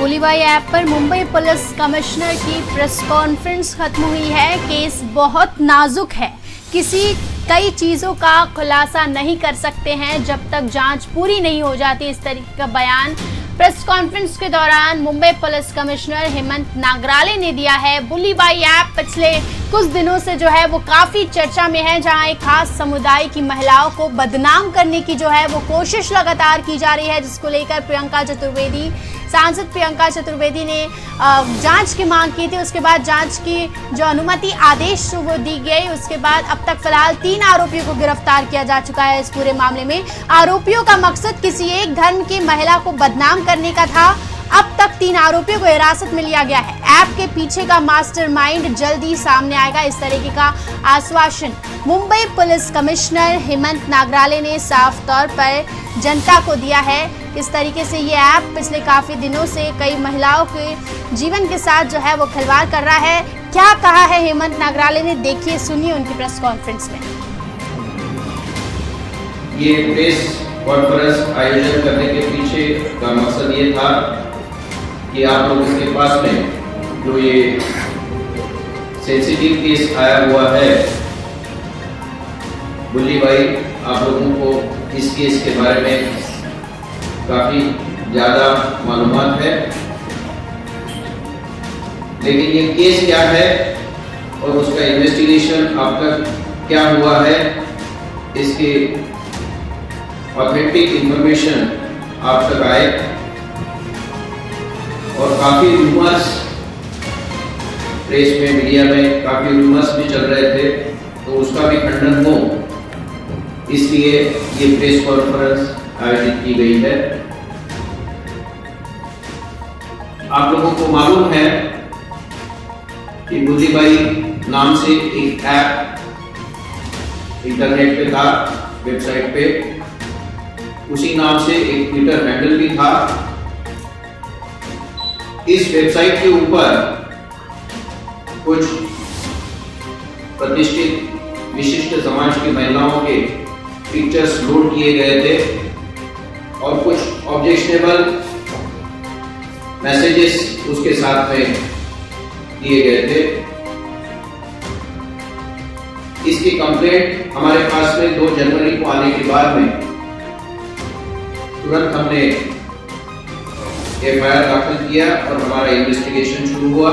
Bulli Bai app पर Mumbai police commissioner की press conference खत्म हुई है। केस बहुत नाजुक है, कई चीजों का खुलासा नहीं कर सकते हैं जब तक जांच पूरी नहीं हो जाती। इस तरीके का बयान प्रेस कॉन्फ्रेंस के दौरान मुंबई पुलिस कमिश्नर हेमंत नागराले ने दिया है। बुलीबाई ऐप पिछले कुछ दिनों से जो है वो काफी चर्चा में है, जहां एक खास समुदाय की महिलाओं को बदनाम करने की जो है वो कोशिश लगातार की जा रही है, जिसको लेकर सांसद प्रियंका चतुर्वेदी ने जांच की मांग की थी। उसके बाद जांच की जो अनुमति आदेश वो दी गई, उसके बाद अब तक फिलहाल 3 आरोपियों को गिरफ्तार किया जा चुका है। इस पूरे मामले में आरोपियों का मकसद किसी एक धर्म की महिला को बदनाम करने का था। अब तक 3 आरोपियों को हिरासत में लिया गया है। ऐप के पीछे का मास्टरमाइंड जल्दी सामने आएगा, इस तरीके का आश्वासन मुंबई पुलिस कमिश्नर हेमंत नागराले ने साफ तौर पर जनता को दिया है। इस तरीके से ये ऐप पिछले काफी दिनों से कई महिलाओं के जीवन के साथ जो है वो खिलवाड़ कर रहा है। क्या कहा है हेमंत नागराले ने, देखिए सुनिए उनकी प्रेस कॉन्फ्रेंस में। ये प्रेस कॉन्फ्रेंस आयोजन करने के पीछे का मकसद ये था कि आप लोगों के पास में जो ये सेंसिटिव केस आया हुआ है बुलीबाई, आप लोगों को इस केस के बारे में काफी ज्यादा मालूमात है, लेकिन ये केस क्या है और उसका इन्वेस्टिगेशन अब तक क्या हुआ है, इसके ऑथेंटिक इंफॉर्मेशन आप तक आए। और काफी रूमर्स प्रेस में, मीडिया में काफी रूमर्स भी चल रहे थे, तो उसका भी खंडन हो, इसलिए ये प्रेस कॉन्फ्रेंस आयोजित की गई है। आप लोगों को मालूम है कि बुलीबाई नाम से एक ऐप इंटरनेट पे था, वेबसाइट पे, उसी नाम से एक ट्विटर हैंडल भी था। इस वेबसाइट के ऊपर कुछ प्रतिष्ठित विशिष्ट समाज की महिलाओं के पिक्चर्स लोड किए गए थे और कुछ ऑब्जेक्शनेबल मैसेजेस उसके साथ में दिए गए थे। इसकी कंप्लेंट हमारे पास में 2 जनवरी को आने के बाद में तुरंत हमने एफआईआर दाखिल किया और हमारा इन्वेस्टिगेशन शुरू हुआ।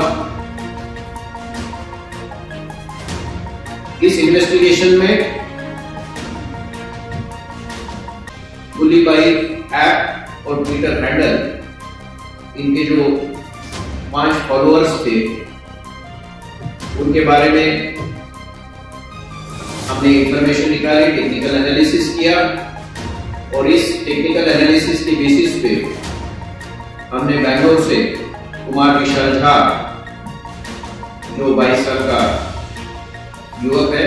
इस इन्वेस्टिगेशन में बुलीबाई ऐप और ट्विटर हैंडल, इनके जो 5 फॉलोअर्स थे, उनके बारे में हमने इंफॉर्मेशन निकाली, टेक्निकल एनालिसिस किया और इस टेक्निकल एनालिसिस के बेसिस पे हमने बैंगलोर से कुमार विशाल झा, जो 22 साल का युवक है,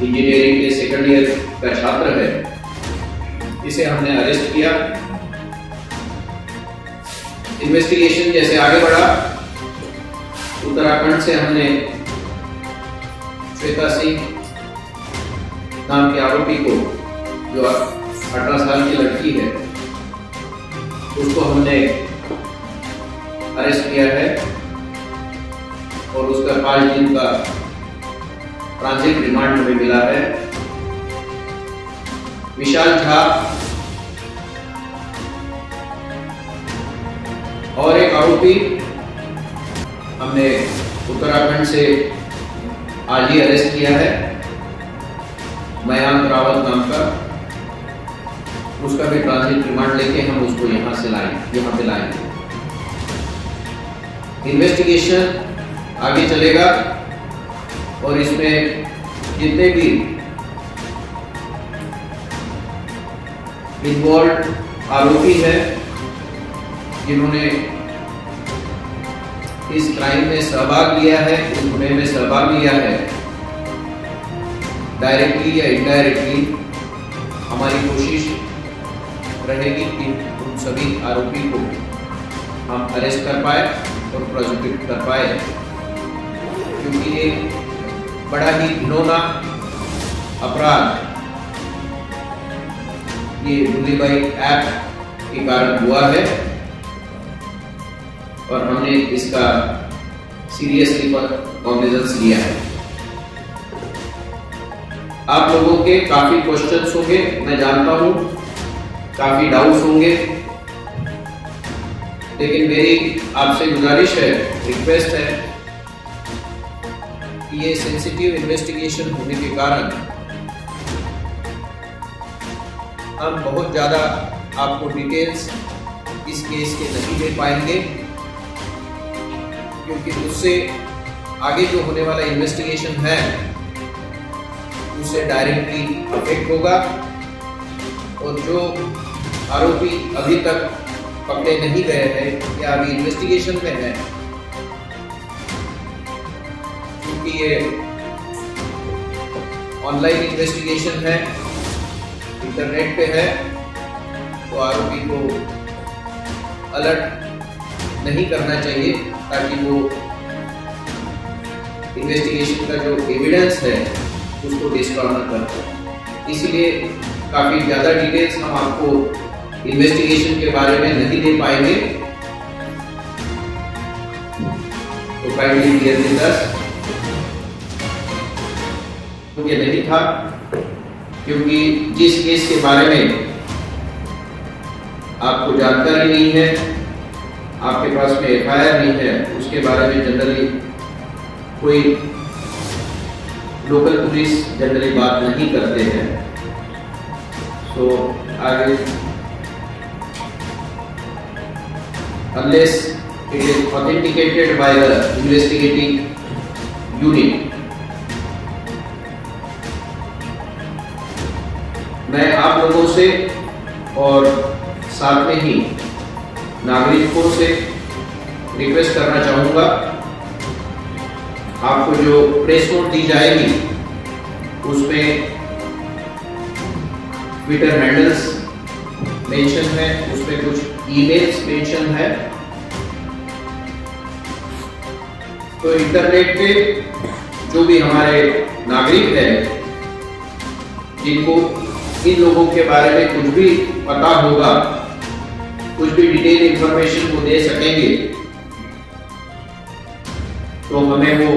इंजीनियरिंग के सेकंड ईयर का छात्र है, इसे हमने अरेस्ट किया। इन्वेस्टिगेशन जैसे आगे बढ़ा, उत्तराखंड से हमने श्वेता सिंह नाम के आरोपी को, जो 18 साल की लड़की है, उसको हमने अरेस्ट किया है और उसका 5 दिन का ट्रांजिट रिमांड हमें मिला है। विशाल झा और एक आरोपी हमने उत्तराखंड से आज ही अरेस्ट किया है, मयांक रावत नाम का। उसका भी ट्रांजिट रिमांड लेके हम उसको यहाँ पे लाएंगे। इन्वेस्टिगेशन आगे चलेगा और इसमें जितने भी इन्वॉल्व आरोपी हैं, जिन्होंने इस क्राइम में सहभाग लिया है, इस गुने में सहभाग लिया है, डायरेक्टली या इनडायरेक्टली, हमारी कोशिश रहेगी कि उन सभी आरोपी को हम अरेस्ट कर पाए और प्रोसिक्यूट कर पाए, क्योंकि ये बड़ा ही घिनौना अपराध ये बुलीबाई ऐप के कारण हुआ है और हमने इसका सीरियसली कॉग्निजेंस लिया है। आप लोगों के काफी क्वेश्चंस होंगे, मैं जानता हूं, काफी डाउट्स होंगे, लेकिन मेरी आपसे गुजारिश है, रिक्वेस्ट है कि ये सेंसिटिव इन्वेस्टिगेशन होने के कारण हम बहुत ज़्यादा आपको डिटेल्स इस केस के नहीं दे पाएंगे, क्योंकि उससे आगे जो होने वाला इन्वेस्टिगेशन है उससे डायरेक्टली अफेक्ट होगा। और जो आरोपी अभी तक पकड़े नहीं गए हैं या अभी इन्वेस्टिगेशन में है, क्योंकि ये ऑनलाइन इन्वेस्टिगेशन है, इंटरनेट पे है, तो आरोपी को अलर्ट नहीं करना चाहिए ताकि वो इन्वेस्टिगेशन का जो एविडेंस है उसको डिस्ट्रॉय न कर पाए। इसलिए काफ़ी ज़्यादा डिटेल्स हम आपको इन्वेस्टिगेशन के बारे में नहीं दे पाएंगे, तो काइंडली बियर विद अस। ये नहीं था, क्योंकि जिस केस के बारे में आपको जानकारी नहीं है, आपके पास में एफआईआर नहीं है, उसके बारे में जनरली कोई लोकल पुलिस जनरली बात नहीं करते हैं। सो आगे unless it is authenticated by the investigating unit, मैं आप लोगों से और साथ में ही नागरिकों से रिक्वेस्ट करना चाहूँगा, आपको जो प्रेस नोट दी जाएगी उसमें ट्विटर हैंडल्स मेंशन है, उसमें कुछ ईमेल्स मेंशन है। तो इंटरनेट पे जो भी हमारे नागरिक हैं जिनको इन लोगों के बारे में कुछ भी पता होगा, कुछ भी डिटेल इंफॉर्मेशन वो दे सकेंगे, तो हमें वो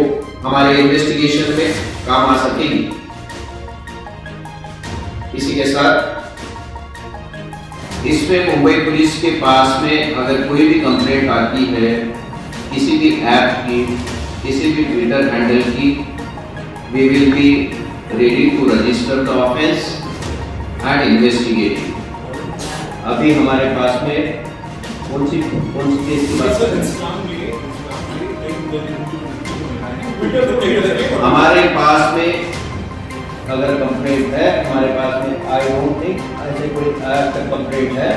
हमारे इन्वेस्टिगेशन में काम आ सकेगी। इसी के साथ इसमें मुंबई पुलिस के पास में अगर कोई भी कंप्लेंट आती है किसी भी ऐप की, किसी भी ट्विटर हैंडल की, we will be ready to register the offence and investigate. अभी हमारे पास में कौन सी केस की बात कर रहे हैं? हमारे पास में अगर कंप्लेंट है, हमारे पास में आई डोंट थिंक ऐसे कोई कंप्लेंट है,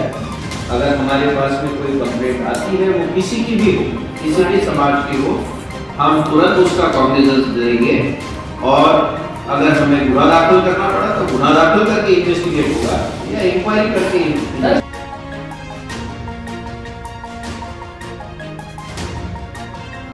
अगर हमारे पास में कोई कंप्लेंट आती है, वो किसी की भी हो, किसी भी समाज की हो, हम तुरंत उसका कॉग्निजेंस देंगे और अगर हमें गुनाह दाखिल करना पड़ा तो गुनाह दाखिल करके इन्वेस्टिगेट होगा या इंक्वायरी करके